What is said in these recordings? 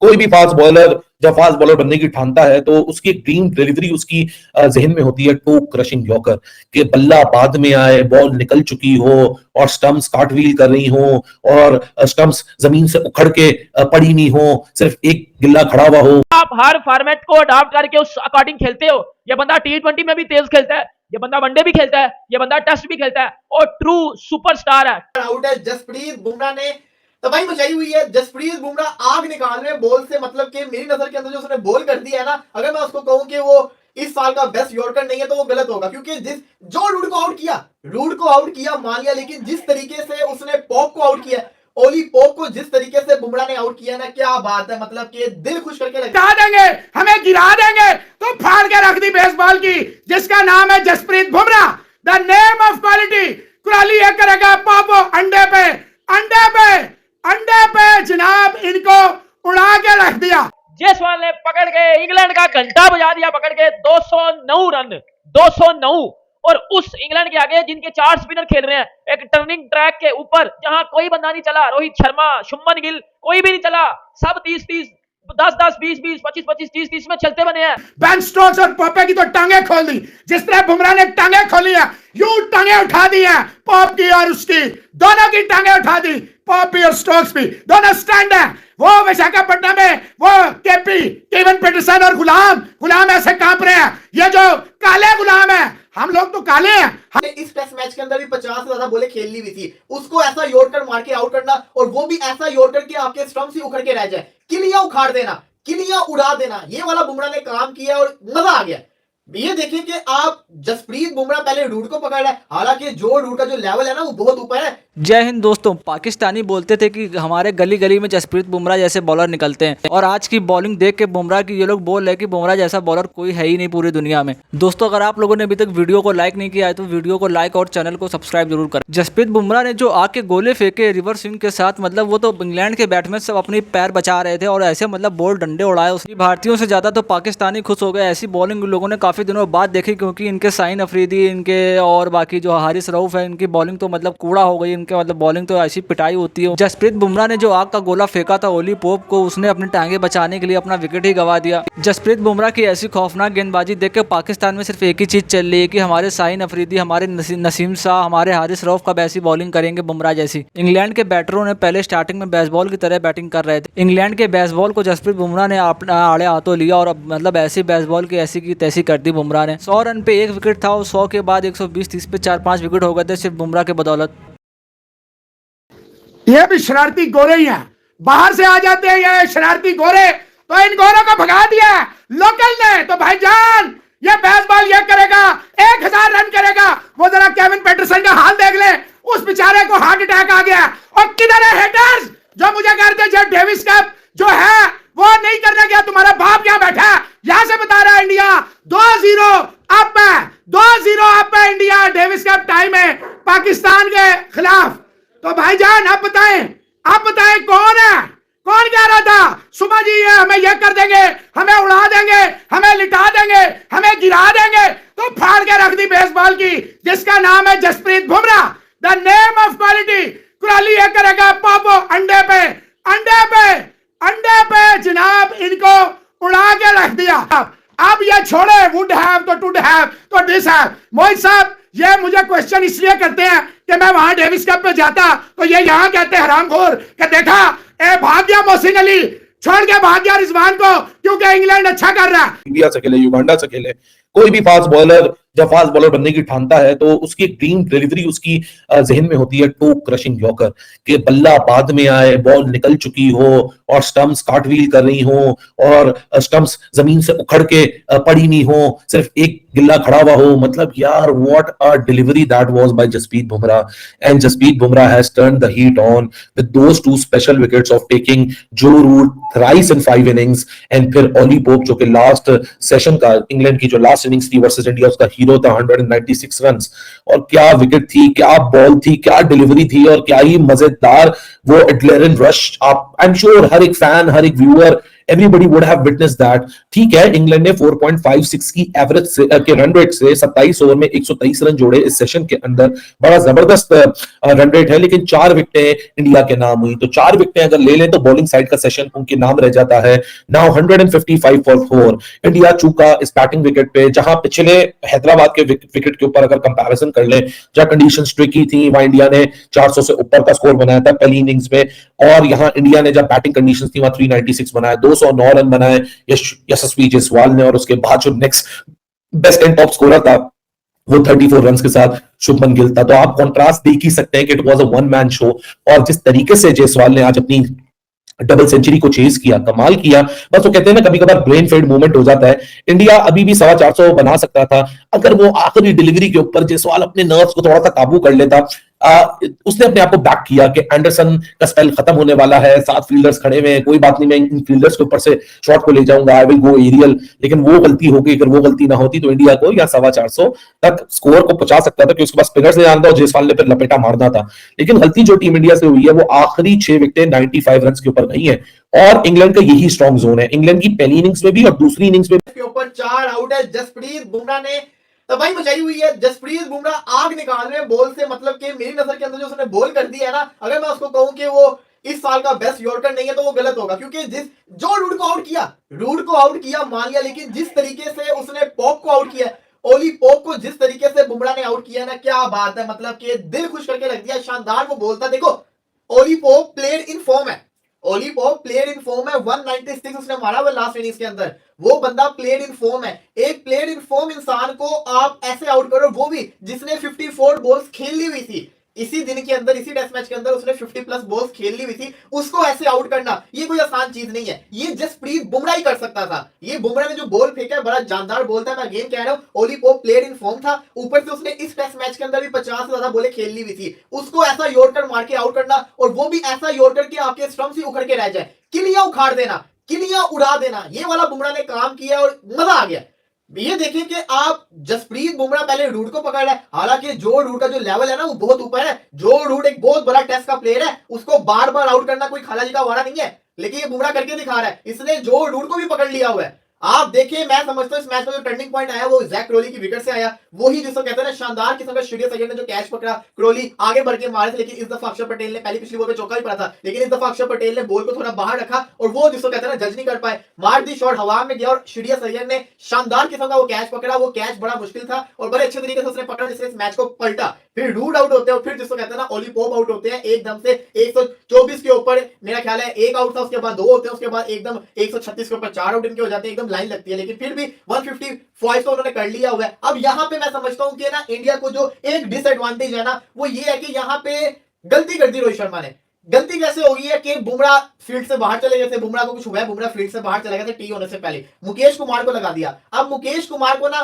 कोई भी fast bowler जब फास्ट बॉलर बनने की ठानता है तो उसकी एक ड्रीम डिलीवरी उसकी जहन में होती है, टू क्रशिंग यॉर्कर, कि बल्ला बाद में आए, बॉल निकल चुकी हो और स्टंप्स कार्टव्हील कर रही हो और स्टंप्स जमीन से उखड़ के पड़ी नहीं हो, सिर्फ एक गिल्ला खड़ा हुआ हो। आप हर फॉर्मेट को अडॉप्ट करके उस अकॉर्डिंग खेलते हो। ये बंदा T20 में भी तेज खेलता है, ये बंदा वनडे भी खेलता है, ये बंदा टेस्ट भी खेलता है और ट्रू सुपरस्टार है। आउट है जसप्रीत बुमराह ने तबाही मचाई हुई है। जसप्रीत बुमराह आग निकाल रहे हैं बॉल से, मतलब कि मेरी नजर के अंदर जो उसने बॉल कर दिया है ना, अगर मैं उसको कहूं कि वो इस साल का बेस्ट यॉर्कर नहीं है तो वो गलत होगा, क्योंकि जो रूड को आउट किया मान लिया, लेकिन जिस तरीके से उसने पॉप को आउट किया, ओली पोप को जिस तरीके से बुमराह ने आउट किया ना, क्या बात है, मतलब कि दिल खुश करके गिरा देंगे, हमें गिरा देंगे तो फाड़ के रख दी बेसबॉल की, जिसका नाम है Jasprit Bumrah, the name of quality. कुराली ये करेगा पॉप अंडे पे जनाब, इनको उड़ा के रख दिया। जायसवाल ने पकड़ के इंग्लैंड का घंटा बजा दिया, पकड़ के 209 रन, 209। और उस इंग्लैंड के आगे जिनके 4 स्पिनर खेल रहे हैं एक टर्निंग ट्रैक के ऊपर, जहां कोई बंदा नहीं चला, रोहित शर्मा, शुभमन गिल, कोई भी नहीं चला, सब 30-30, 10-10, 20-20, 25-25, 30-30 में चलते बने हैं। बेन स्टोक्स और पॉपे की तो टांगे खोल दी, जिस तरह बुमराह ने टांगे खोली है, यूं टांगे उठा दी है पॉप की और उसकी, दोनों की टांगे उठा दी, पॉप भी और स्टोक्स भी, दोनों स्टैंड है। वो विशाखापट्टनम में वो केपी, केवन पीटरसन और गुलाम ऐसे कांप रहे हैं, ये जो काले गुलाम है, हम लोग तो काले हैं। हमने इस टेस्ट मैच के अंदर भी 50 से ज्यादा बॉलें खेल ली हुई थी, उसको ऐसा यॉर्कर मार के आउट करना, और वो भी ऐसा यॉर्कर कि आपके स्टंप्स ही उखड़ के रह जाए, किलियां उखाड़ देना, किलियां उड़ा देना, ये वाला बुमराह ने काम किया और मजा आ गया। ये देखिए कि आप जसप्रीत बुमराह पहले रूड को पकड़ रहा है, हालांकि जो रूड का जो लेवल है ना वो बहुत ऊपर है। जय हिंद दोस्तों। पाकिस्तानी बोलते थे कि हमारे गली गली में जसप्रीत बुमराह जैसे बॉलर निकलते हैं, और आज की बॉलिंग देख के बुमराह की ये लोग बोल रहे हैं कि बुमराह जैसा बॉलर कोई है ही नहीं पूरी दुनिया में। दोस्तों अगर आप लोगों ने अभी तक वीडियो को लाइक नहीं किया है तो वीडियो को लाइक और चैनल को सब्सक्राइब जरूर करें। जसप्रीत बुमराह ने जो आके गोले फेंके रिवर्स स्विंग के साथ, मतलब वो तो इंग्लैंड के बैट्समैन सब अपनी पैर बचा रहे थे और ऐसे मतलब बॉल डंडे उड़ाए उसकी। भारतीयों से ज्यादा तो पाकिस्तानी खुश हो गए। ऐसी बॉलिंग लोगों ने काफी दिनों बाद देखी, क्योंकि इनके साइन अफरीदी, इनके और बाकी जो हारिस रऊफ है, इनकी बॉलिंग तो मतलब कूड़ा हो गई, इनके मतलब बॉलिंग तो ऐसी पिटाई होती है। जसप्रीत बुमराह ने जो आग का गोला फेंका था ओली पोप को, उसने अपनी टांगे बचाने के लिए अपना विकेट ही गवा दिया। जसप्रीत बुमराह की ऐसी खौफनाक गेंदबाजी देख के पाकिस्तान में सिर्फ एक ही चीज चल रही है कि हमारे साइन अफरीदी, हमारे नसीम शाह, हमारे हारिस रऊफ कब ऐसी बॉलिंग करेंगे बुमराह जैसी। इंग्लैंड के बैटरों ने पहले स्टार्टिंग में बेसबॉल की तरह बैटिंग कर रहे थे। इंग्लैंड के बेसबॉल को जसप्रीत बुमराह ने आड़े हाथों लिया और अब मतलब ऐसी बेसबॉल की ऐसी की तैसी कर दी बुमराह ने। 100 रन पे 1 विकेट था और 100 के बाद 120-30 पे 4-5 विकेट हो गए थे सिर्फ बुमराह के बदौलत। ये भी शरारती गोरे ही हैं, बाहर से आ जाते हैं ये शरारती गोरे, तो इन गोरों को भगा दिया लोकल ने। तो भाईजान ये बेसबॉल ये करेगा, 1000 रन करेगा। वो जरा केविन पीटरसन का हाल देख ले, उस बेचारे को हार्ट अटैक आ गया। और किधर है हेटर्स जो मुझे कहते जो डेविस कप जो है वो नहीं करने गया, तुम्हारा बाप यहाँ बैठा है, यहां से बता रहा है इंडिया 2-0 अप है, 2-0 अप है इंडिया डेविस कप टाइम है पाकिस्तान के खिलाफ। तो भाईजान आप बताएं कौन है, कौन कह रहा था सुबह जी ये हमें ये कर देंगे, हमें उड़ा देंगे, हमें लिटा देंगे, हमें गिरा देंगे, तो फाड़ के रख दी बेसबॉल की, जिसका नाम है Jasprit Bumrah, the name of quality. कुराली ये करेगा पॉप अंडे पे जनाब, इनको उड़ा के रख दिया। अब ये छोड़े वुड हैव तो टुड हैव तो दिस हैव। मोहित साहब ये मुझे क्वेश्चन इसलिए करते हैं कि मैं वहां डेविस कप पे जाता तो ये यहाँ कहते हैं हरामखोर कि देखा ए भाग गया मोहसिन अली, छोड़ के भाग गया रिजवान को, क्योंकि इंग्लैंड अच्छा कर रहा है। इंडिया से खेले, युगांडा से खेले, कोई भी फास्ट बॉलर जब फास्ट बॉलर बनने की ठानता है तो उसकी एक ड्रीम डिलीवरी उसकी जहन में होती है, टू क्रशिंग यॉर्कर, कि बल्ला बाद में आए, बॉल निकल चुकी हो और स्टंप्स कार्टव्हील कर रही हो और स्टंप्स जमीन से उखड़ के पड़ी नहीं हो, सिर्फ एक गिल्ला खड़ा हुआ हो। मतलब यार what a delivery that was by Jasprit Bumrah, and Jasprit Bumrah has turned the heat on with those 2 special wickets of taking Joe Root thrice in 5 innings, and फिर ओली पोप जो कि लास्ट सेशन का इंग्लैंड की जो लास्ट इनिंग्स थी versus India उसका hero था, 196 runs. और क्या विकेट थी, क्या बॉल थी, क्या डिलीवरी थी और क्या ही मजेदार वो एड्रेनलिन रश। आप आई एम श्योर हर एक फैन, हर एक viewer everybody would have witness that. ठीक है, इंग्लैंड ने 4.56 की एवरेज के रन रेट से 27 ओवर में 123 रन जोड़े इस सेशन के अंदर, बड़ा जबरदस्त रन रेट है, लेकिन 4 विकेटें इंडिया के नाम हुई। तो 4 विकेटें अगर ले लें तो बॉलिंग साइड का सेशन उनके नाम रह जाता है। नाउ 155 फॉर 4 इंडिया चूका इस बैटिंग विकेट पे, जहां पिछले हैदराबाद के विकेट के ऊपर अगर कंपैरिजन कर लें, जहां कंडीशंस ट्रिकी थी, वहां इंडिया ने 400 से ऊपर का स्कोर बनाया था पहली इनिंग्स में, और यहां इंडिया ने जब बैटिंग कंडीशंस थी वहां 396 बनाया, 209 रन बनाए यशस्वी जायसवाल ने, और उसके बाद जो next best and top scorer था वो 34 रन के साथ शुभमन गिल था। तो आप कॉन्ट्रास्ट देख ही सकते हैं कि it was a one man show, और जिस तरीके से जायसवाल ने आज अपनी डबल सेंचुरी को चेज किया, कमाल किया। बस वो कहते हैं ना, कभी कभार ब्रेन फेड मूवमेंट हो जाता है। इंडिया अभी भी 450 बना सकता था अगर वो आखिरी डिलीवरी के ऊपर जायसवाल अपने नर्व्स को थोड़ा सा काबू कर लेता। उसने अपने आप को बैक किया कि एंडरसन का स्पेल खत्म होने वाला है, 7 फील्डर्स खड़े हुए हैं, कोई बात नहीं, मैं इन फील्डर्स के ऊपर से शॉट को ले जाऊंगा, आई विल गो एरियल। लेकिन वो गलती हो गई, अगर वो गलती ना होती तो इंडिया को या 450 तक स्कोर को पहुंचा सकता था, कि उसके पास स्पिनर से जानता और जायसवाल ने फिर लपेटा मारना था। लेकिन गलती जो टीम इंडिया से हुई है वो आखिरी 6 विकेटें 95 रन के ऊपर गई है, और इंग्लैंड का यही स्ट्रॉन्ग जोन है। इंग्लैंड की पहली इनिंग्स में भी और दूसरी इनिंग्स में के ऊपर 4 आउट है। जसप्रीत बुमराह ने तबाही मचाई हुई है। जसप्रीत बुमराह आग निकाल रहे हैं बॉल से, मतलब कि मेरी नजर के अंदर जो उसने बॉल कर दिया है ना, अगर मैं उसको कहूं कि वो इस साल का बेस्ट यॉर्कर नहीं है तो वो गलत होगा, क्योंकि जो रूड को आउट किया मान लिया, लेकिन जिस तरीके से उसने पॉप को आउट किया, ओली पॉप को जिस तरीके से बुमराह ने आउट किया ना, क्या बात है, मतलब कि दिल खुश करके रख दिया। शानदार वो बोलता, देखो Ollie Pope played in form है, 196 उसने मारा हुआ लास्ट इनिंग्स के अंदर, वो बंदा प्लेड इन फॉर्म है। एक प्लेड इन फॉर्म इंसान को आप ऐसे आउट करो, वो भी जिसने 54 बॉल्स खेली हुई थी इसी दिन के अंदर, इसी टेस्ट मैच के अंदर उसने 50+ बॉल्स खेली हुई थी, उसको ऐसे आउट करना ये कोई आसान चीज नहीं है। ये जसप्रीत बुमराह ही कर सकता था। ये बुमराह ने जो बॉल फेंका बड़ा जानदार बॉल था, मैं अगेन कह रहा हूं, Ollie Pope player in form था, ऊपर से उसने इस टेस्ट मैच के अंदर भी 50 से ज्यादा बॉलें खेली हुई थी, उसको ऐसा यॉर्कर मार के आउट करना, और वो भी ऐसा यॉर्कर के आपके स्टंप से उखड़ के रह जाए, किलियां उखाड़ देना, किलियां उड़ा देना, ये वाला बुमराह ने काम किया और मजा आ गया। ये देखिए कि आप जसप्रीत बुमराह पहले रूट को पकड़ रहा है, हालांकि जो रूट का जो लेवल है ना वो बहुत ऊपर है। जो रूट एक बहुत बड़ा टेस्ट का प्लेयर है, उसको बार बार आउट करना कोई खाला जी का वारा नहीं है, लेकिन ये बुमराह करके दिखा रहा है। इसने जो रूट को भी पकड़ लिया हुआ है। आप देखिए, मैं समझता हूं इस मैच में जो टर्निंग पॉइंट आया वो जैक क्रोली की विकेट से आया, वही जिसको कहते हैं ना शानदार किस्म का श्रेयस अय्यर ने जो कैच पकड़ा, क्रोली आगे बढ़ के मारे थे, लेकिन इस दफा अक्षर पटेल ने पहली पिछली बॉल पे चौका ही पड़ा था, लेकिन इस दफा अक्षर पटेल ने बॉल को थोड़ा बाहर रखा और वो जिसको कहते हैं ना जज नहीं कर पाए, मार दी शॉट हवा में गया और श्रेयस अय्यर ने शानदार किस्म का वो कैच पकड़ा। वो कैच बड़ा मुश्किल था और बड़े अच्छे तरीके से उसने पकड़ा, जिससे इस मैच को पलटा। फिर रूट आउट होते हैं और फिर जिसको कहते हैं ना ओली पोप आउट होते हैं एकदम से 124 के ऊपर, मेरा ख्याल है एक आउट था, उसके बाद 2 होते हैं, उसके बाद एकदम 136 के ऊपर 4 आउट इनके हो जाते हैं, एकदम लाइन लगती है, लेकिन फिर भी 155 तो उन्होंने कर लिया हुआ है। अब यहां पे मैं समझता हूं कि ना इंडिया को जो एक डिसएडवांटेज है ना वो ये है कि यहां पे गलती कर दी रोहित शर्मा ने। गलती कैसे होगी है कि बुमराह फील्ड से बाहर चले गए थे, बुमराह को कुछ हुआ है, बुमराह फील्ड से बाहर चले गए थे टी होने से पहले, मुकेश कुमार को लगा दिया। अब मुकेश कुमार को ना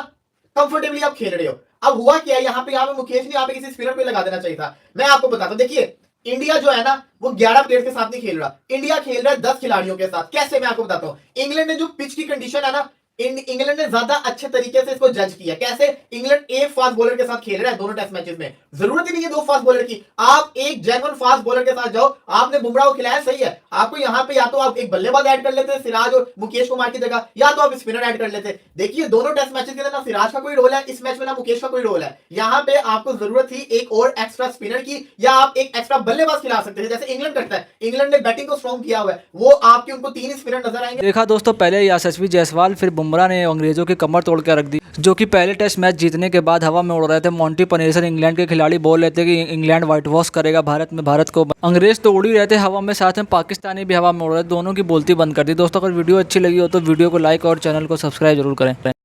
कंफर्टेबली आप खेल रहे हो, अब हुआ क्या है यहाँ पे मुकेश ने यहाँ पे किसी स्पिनर पे लगा देना चाहिए था। मैं आपको बताता हूं, देखिए इंडिया जो है ना वो 11 प्लेयर के साथ नहीं खेल रहा, इंडिया खेल रहा है 10 खिलाड़ियों के साथ। कैसे, मैं आपको बताता हूं। इंग्लैंड ने जो पिच की कंडीशन है ना, इंग्लैंड ने ज्यादा अच्छे तरीके से इसको जज किया। कैसे, इंग्लैंड एक फास्ट बॉलर के साथ खेल रहा है दोनों टेस्ट मैचेस में, जरूरत ही नहीं है 2 फास्ट बॉलर की, आप एक जेन्युइन फास्ट बॉलर के साथ जाओ। आपने बुमराह को खिलाया, सही है, आपको यहाँ पे या तो आप एक बल्लेबाज ऐड कर लेते सिराज और मुकेश कुमार की जगह, या तो आप स्पिनर ऐड कर लेते। देखिए दोनों टेस्ट मैचेस के अंदर ना सिराज का कोई रोल है इस मैच में, ना मुकेश का कोई रोल है। यहाँ पे आपको जरूरत थी एक और एक्स्ट्रा स्पिनर की, या आप एक एक्स्ट्रा बल्लेबाज खिला सकते थे जैसे इंग्लैंड करता है। इंग्लैंड ने बैटिंग को स्ट्रॉन्ग किया हुआ है, वो आपके उनको 3 स्पिनर नजर आएंगे। देखा दोस्तों, पहले यशस्वी जायसवाल फिर बुमराह ने अंग्रेजों की कमर तोड़ के रख दी, जो कि पहले टेस्ट मैच जीतने के बाद हवा में उड़ रहे थे। मॉन्टी पनेसर इंग्लैंड के खिलाड़ी बोल रहे थे कि इंग्लैंड व्हाइट वॉश करेगा भारत को। अंग्रेज तो उड़ ही रहे थे हवा में, साथ में पाकिस्तानी भी हवा में उड़ रहे थे, दोनों की बोलती बंद कर दी। दोस्तों अगर वीडियो अच्छी लगी हो तो वीडियो को लाइक और चैनल को सब्सक्राइब जरूर करें।